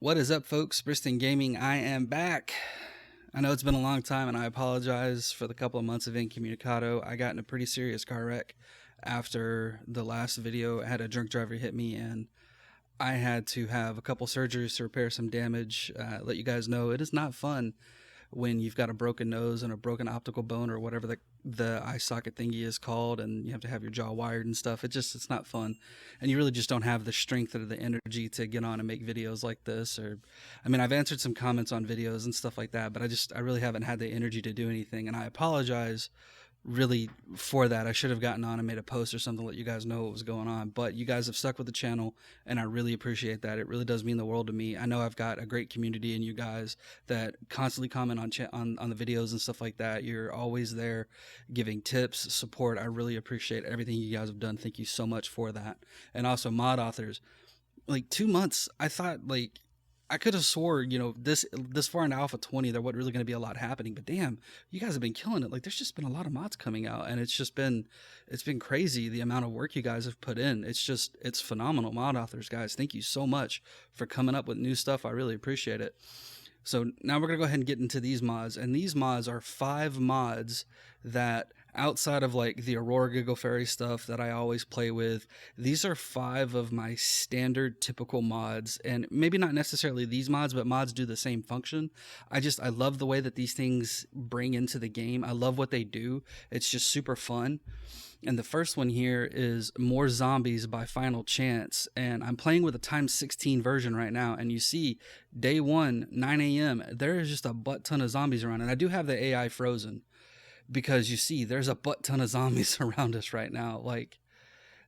What is up, folks? Briston Gaming, I am back. I know it's been a long time, and I apologize for the couple of months of incommunicado. I got in a pretty serious car wreck after the last video. I had a drunk driver hit me, and I had to have a couple surgeries to repair some damage. Let you guys know it is not fun when you've got a broken nose and a broken optical bone or whatever the eye socket thingy is called, and you have to have your jaw wired and stuff. It's not fun, and you really just don't have the strength or the energy to get on and make videos like this. Or I mean, I've answered some comments on videos and stuff like that, but I really haven't had the energy to do anything, and I apologize really for that. I should have gotten on and made a post or something to let you guys know what was going on, but you guys have stuck with the channel, and I really appreciate that. It really does mean the world to me. I know I've got a great community in you guys that constantly comment on the videos and stuff like that. You're always there giving tips, support. I really appreciate everything you guys have done. Thank you so much for that. And also mod authors, like 2 months, I thought, like, I could have swore, this far into Alpha 20, there wasn't really going to be a lot happening. But damn, you guys have been killing it. Like, there's just been a lot of mods coming out, and it's been crazy the amount of work you guys have put in. It's phenomenal. Mod authors, guys, thank you so much for coming up with new stuff. I really appreciate it. So now we're going to go ahead and get into these mods, and these mods are 5 mods that, outside of like the Aurora Giggle Fairy stuff that I always play with, these are 5 of my standard typical mods. And maybe not necessarily these mods, but mods do the same function. I love the way that these things bring into the game. I love what they do. It's just super fun. And the first one here is More Zombies by Final Chance. And I'm playing with a times 16 version right now. And you see, day 1, 9 a.m., there is just a butt ton of zombies around. And I do have the AI frozen, because you see, there's a butt ton of zombies around us right now. Like,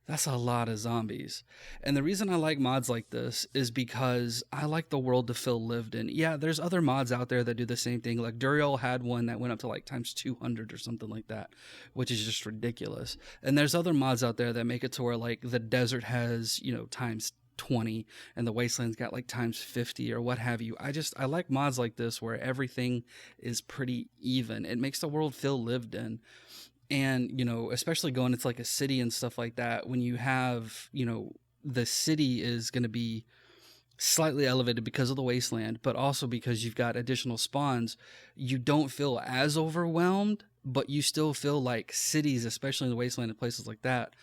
that's a lot of zombies. And the reason I like mods like this is because I like the world to feel lived in. Yeah, there's other mods out there that do the same thing. Like Duriel had one that went up to like times 200 or something like that, which is just ridiculous. And there's other mods out there that make it to where like the desert has, times 20, and the wasteland's got like times 50 or what have you. I like mods like this where everything is pretty even. It makes the world feel lived in. And especially going into like a city and stuff like that, when you have, the city is going to be slightly elevated because of the wasteland, but also because you've got additional spawns, you don't feel as overwhelmed, but you still feel like cities, especially in the wasteland and places like that,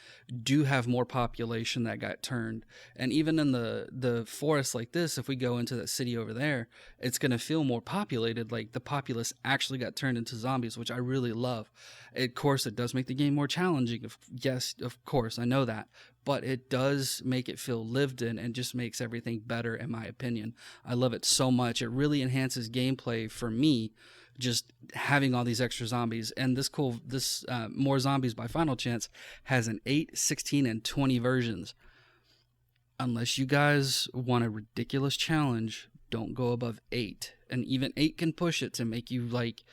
do have more population that got turned. And even in the forest like this, if we go into that city over there, it's going to feel more populated. Like the populace actually got turned into zombies, which I really love. Of course, it does make the game more challenging. Yes, of course, I know that. But it does make it feel lived in and just makes everything better, in my opinion. I love it so much. It really enhances gameplay for me, just having all these extra zombies. And this More Zombies by Final Chance has an 8, 16, and 20 versions. Unless you guys want a ridiculous challenge, don't go above 8. And even 8 can push it to make you like...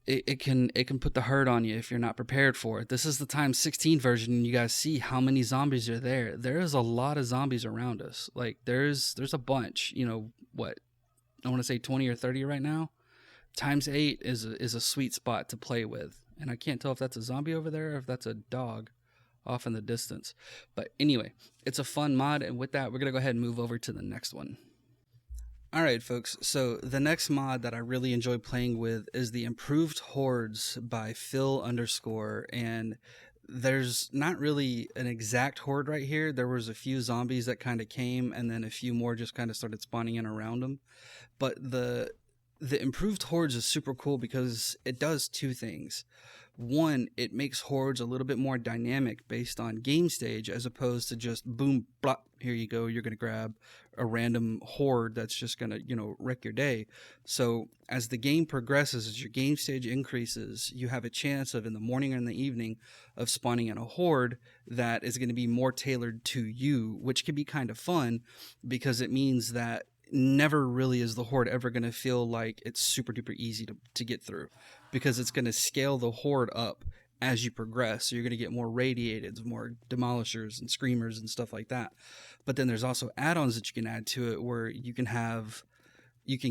It can put the hurt on you if you're not prepared for it. This is the times 16 version, and you guys see how many zombies are there. There is a lot of zombies around us. Like there's a bunch. What, I want to say 20 or 30 right now. Times 8 is a sweet spot to play with, and I can't tell if that's a zombie over there or if that's a dog off in the distance. But anyway, it's a fun mod, and with that, we're gonna go ahead and move over to the next one. Alright folks, so the next mod that I really enjoy playing with is the Improved Hordes by Phil _, and there's not really an exact horde right here. There was a few zombies that kind of came, and then a few more just kind of started spawning in around them. But the Improved Hordes is super cool because it does 2 things. One, it makes hordes a little bit more dynamic based on game stage, as opposed to just boom, blop, here you go, you're going to grab a random horde that's just going to, wreck your day. So as the game progresses, as your game stage increases, you have a chance of, in the morning or in the evening, of spawning in a horde that is going to be more tailored to you, which can be kind of fun because it means that never really is the horde ever going to feel like it's super duper easy to get through, because it's going to scale the horde up as you progress. So you're going to get more radiateds, more demolishers and screamers and stuff like that. But then there's also add-ons that you can add to it where you can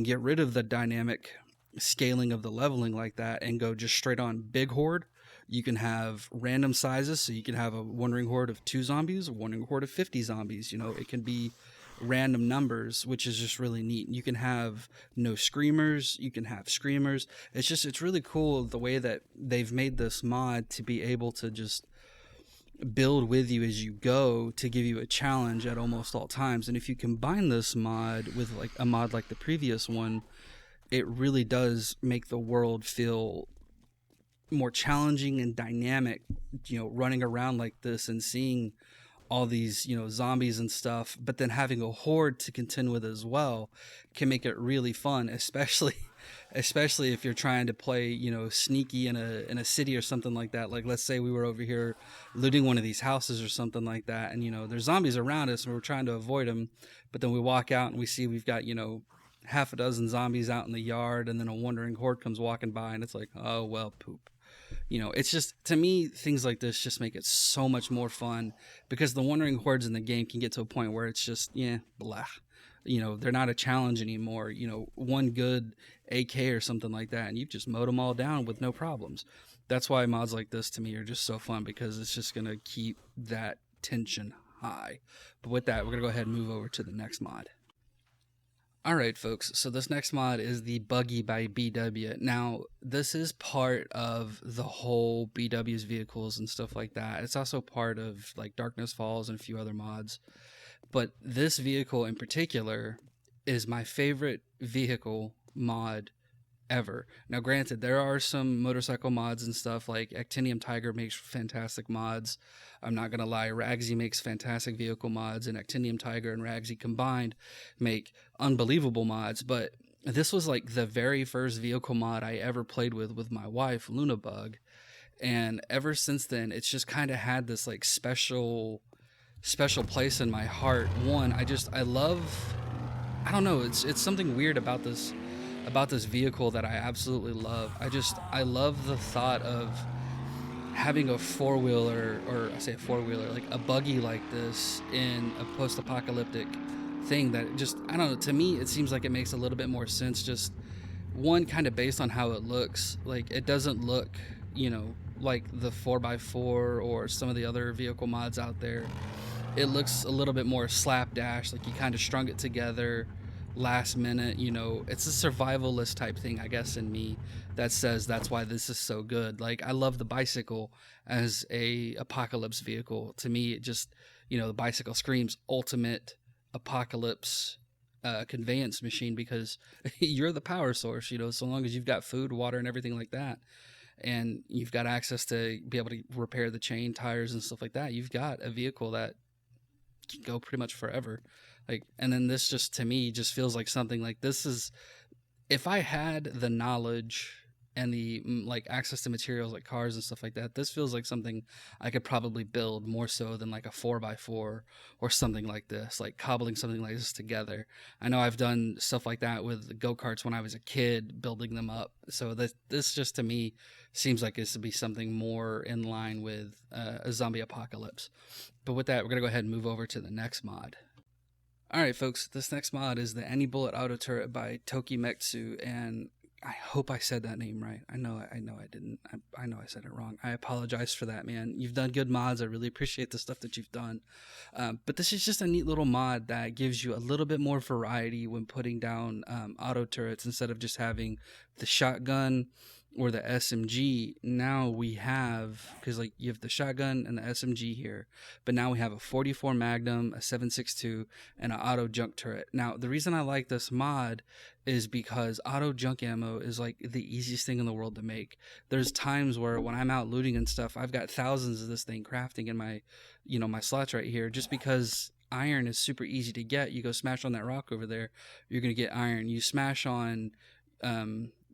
get rid of the dynamic scaling of the leveling like that and go just straight on big horde. You can have random sizes, so you can have a one ring horde of 2 zombies, a one ring horde of 50 zombies. It can be random numbers, which is just really neat. You can have no screamers, you can have screamers. It's really cool the way that they've made this mod to be able to just build with you as you go, to give you a challenge at almost all times. And if you combine this mod with like a mod like the previous one, it really does make the world feel more challenging and dynamic, you know, running around like this and seeing all these, you know, zombies and stuff, but then having a horde to contend with as well can make it really fun, especially if you're trying to play, you know, sneaky in a city or something like that. Like, let's say we were over here looting one of these houses or something like that, and, you know, there's zombies around us and we're trying to avoid them, but then we walk out and we see we've got, you know, half a dozen zombies out in the yard, and then a wandering horde comes walking by, and it's like, oh well, poop. You know, it's just, to me, things like this just make it so much more fun, because the wandering hordes in the game can get to a point where it's just, yeah, blah. You know, they're not a challenge anymore. You know, one good AK or something like that, and you've just mowed them all down with no problems. That's why mods like this, to me, are just so fun, because it's just going to keep that tension high. But with that, we're going to go ahead and move over to the next mod. Alright folks, so this next mod is the Buggy by BW. Now, this is part of the whole BW's vehicles and stuff like that. It's also part of like Darkness Falls and a few other mods. But this vehicle in particular is my favorite vehicle mod ever. Now granted, there are some motorcycle mods and stuff, like Actinium Tiger makes fantastic mods. I'm not gonna lie, Ragsy makes fantastic vehicle mods, and Actinium Tiger and Ragsy combined make unbelievable mods. But this was like the very first vehicle mod I ever played with my wife, Lunabug, and ever since then it's just kind of had this like special place in my heart. One, I love, I don't know, it's something weird about this vehicle that I absolutely love. I love the thought of having a four-wheeler, or I say a four-wheeler, like a buggy like this in a post-apocalyptic thing that just, I don't know, to me it seems like it makes a little bit more sense. Just one, kind of based on how it looks. Like, it doesn't look, you know, like the 4x4 or some of the other vehicle mods out there. It looks a little bit more slapdash, like you kind of strung it together last minute. You know, it's a survivalist type thing, I guess, in me that says that's why this is so good. Like, I love the bicycle as a apocalypse vehicle. To me, it just, you know, the bicycle screams ultimate apocalypse conveyance machine, because you're the power source, you know, so long as you've got food, water, and everything like that, and you've got access to be able to repair the chain, tires, and stuff like that, you've got a vehicle that can go pretty much forever. Like, and then this just, to me, just feels like something like this is, if I had the knowledge and the like access to materials like cars and stuff like that, this feels like something I could probably build more so than like a 4x4 or something like this, like cobbling something like this together. I know I've done stuff like that with go-karts when I was a kid, building them up. So this just, to me, seems like this would be something more in line with a zombie apocalypse. But with that, we're going to go ahead and move over to the next mod. Alright folks, this next mod is the Bullet AutoTurret by Tokimetsu, and I hope I said that name right. I know I didn't. I know I said it wrong. I apologize for that, man. You've done good mods. I really appreciate the stuff that you've done. But this is just a neat little mod that gives you a little bit more variety when putting down auto turrets. Instead of just having the shotgun or the SMG, now we have, because like you have the shotgun and the SMG here, but now we have a 44 Magnum, a 7.62, and an auto junk turret. Now the reason I like this mod is because auto junk ammo is like the easiest thing in the world to make. There's times where when I'm out looting and stuff, I've got thousands of this thing crafting in my, you know, my slots right here, just because iron is super easy to get. You go smash on that rock over there, you're gonna get iron. You smash on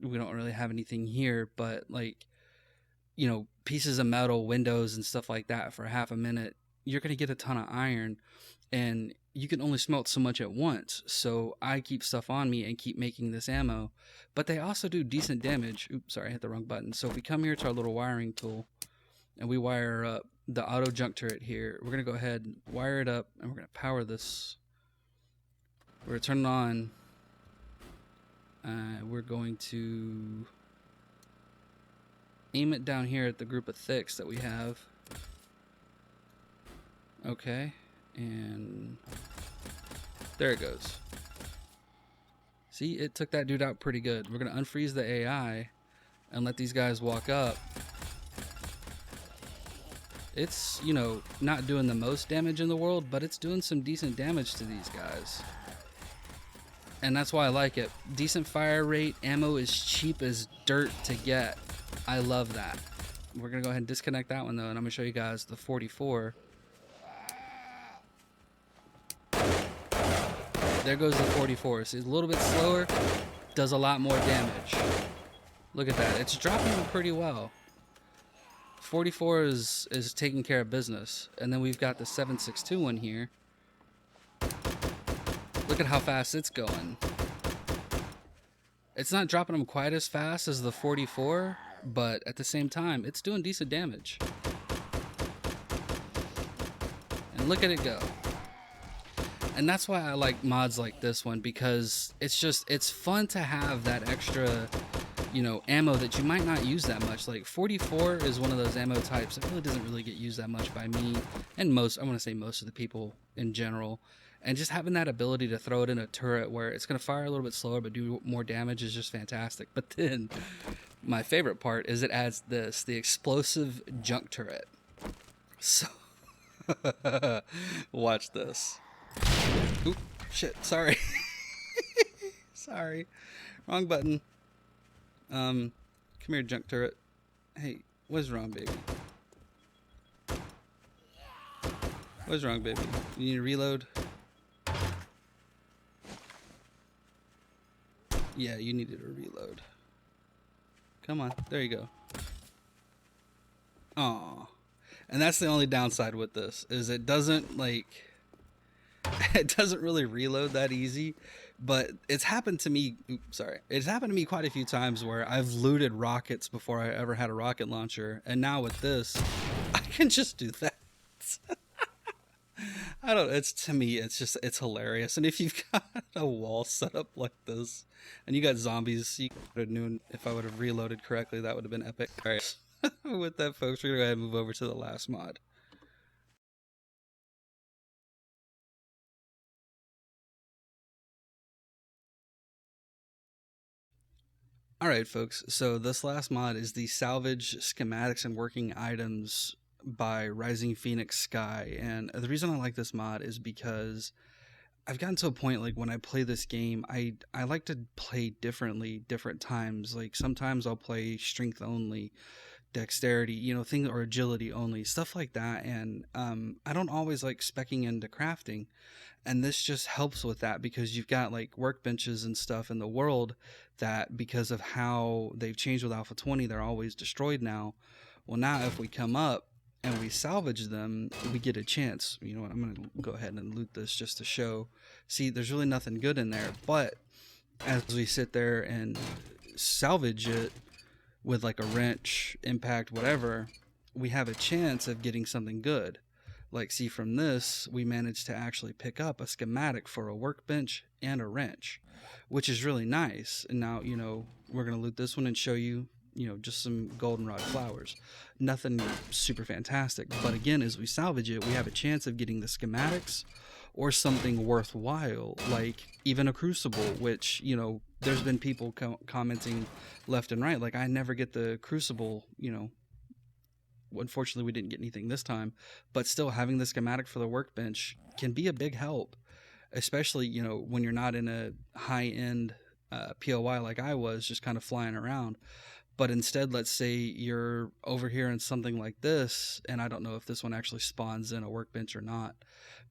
we don't really have anything here, but like, you know, pieces of metal, windows and stuff like that for half a minute, you're going to get a ton of iron, and you can only smelt so much at once. So I keep stuff on me and keep making this ammo, but they also do decent damage. Oops, sorry, I hit the wrong button. So if we come here to our little wiring tool and we wire up the auto junk turret here, we're going to go ahead and wire it up, and we're going to power this. We're going to turn it on. We're going to aim it down here at the group of thicks that we have. Okay, and There it goes. See, it took that dude out pretty good. We're going to unfreeze the AI and let these guys walk up. It's, you know, not doing the most damage in the world, but it's doing some decent damage to these guys. And that's why I like it. Decent fire rate, ammo is cheap as dirt to get. I love that. We're going to go ahead and disconnect that one though, and I'm going to show you guys the 44. There goes the 44. So it's a little bit slower, does a lot more damage. Look at that. It's dropping pretty well. 44 is taking care of business. And then we've got the 7.62 one here. Look at how fast it's going. It's not dropping them quite as fast as the 44, but at the same time, it's doing decent damage. And look at it go. And that's why I like mods like this one, because it's fun to have that extra, you know, ammo that you might not use that much. Like 44 is one of those ammo types that really doesn't really get used that much by me and most, I want to say most of the people in general. And just having that ability to throw it in a turret where it's going to fire a little bit slower but do more damage is just fantastic. But then my favorite part is it adds this, the explosive junk turret. So watch this. Oop, shit, sorry. Sorry. Wrong button. Come here, junk turret. Hey, what's wrong, baby? What's wrong, baby? You need to reload? Yeah, you needed a reload. Come on, there you go. Aw. And that's the only downside with this, is it doesn't like it doesn't really reload that easy. But it's happened to me, it's happened to me quite a few times where I've looted rockets before I ever had a rocket launcher, and now with this I can just do that. I don't, it's, to me, it's hilarious. And if you've got a wall set up like this and you got zombies, you could have known if I would have reloaded correctly, that would have been epic. All right. With that, folks, we're gonna go ahead and move over to the last mod. All right, folks, so this last mod is the Salvage Schematics and Working Items by Rising Phoenix Sky. And the reason I like this mod is because I've gotten to a point, like, when I play this game, I like to play differently different times. Like, sometimes I'll play strength only, dexterity, you know, things, or agility only, stuff like that. And I don't always like speccing into crafting. And this just helps with that, because you've got like workbenches and stuff in the world that, because of how they've changed with Alpha 20, they're always destroyed now. Well, now if we come up and we salvage them, we get a chance. You know what, I'm going to go ahead and loot this just to show. See, there's really nothing good in there, but as we sit there and salvage it with like a wrench, impact, whatever, we have a chance of getting something good. Like, see, from this, we managed to actually pick up a schematic for a workbench and a wrench, which is really nice. And now, you know, we're going to loot this one and show you, you know, just some goldenrod flowers. Nothing super fantastic. But again, as we salvage it, we have a chance of getting the schematics or something worthwhile, like even a crucible, which, you know, there's been people commenting left and right, like, I never get the crucible, you know. Unfortunately, we didn't get anything this time, but still having the schematic for the workbench can be a big help, especially, you know, when you're not in a high-end POI like I was, just kind of flying around. But instead, let's say you're over here in something like this, and I don't know if this one actually spawns in a workbench or not,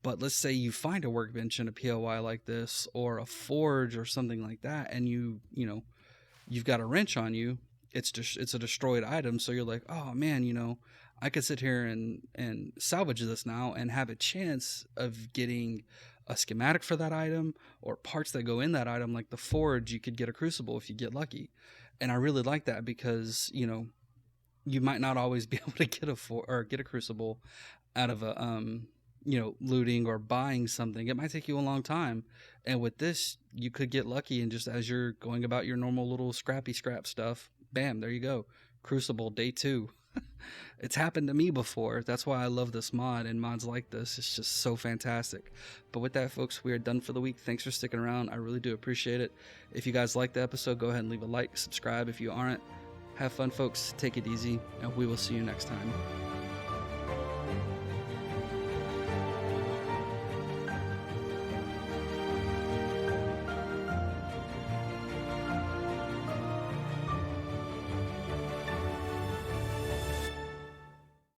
but let's say you find a workbench in a POI like this, or a forge or something like that, and you know, you've got a wrench on you. It's a destroyed item, so you're like, oh man, you know, I could sit here and salvage this now and have a chance of getting a schematic for that item, or parts that go in that item. Like the forge, you could get a crucible if you get lucky. And I really like that, because, you know, you might not always be able to get a crucible out of a you know, looting or buying something. It might take you a long time, and with this, you could get lucky, and just as you're going about your normal little scrap stuff, bam, there you go, Crucible Day 2. It's happened to me before. That's why I love this mod and mods like this. It's just so fantastic. But with that, folks, we are done for the week. Thanks for sticking around. I really do appreciate it. If you guys liked the episode, go ahead and leave a like, subscribe if you aren't. Have fun, folks. Take it easy, and we will see you next time.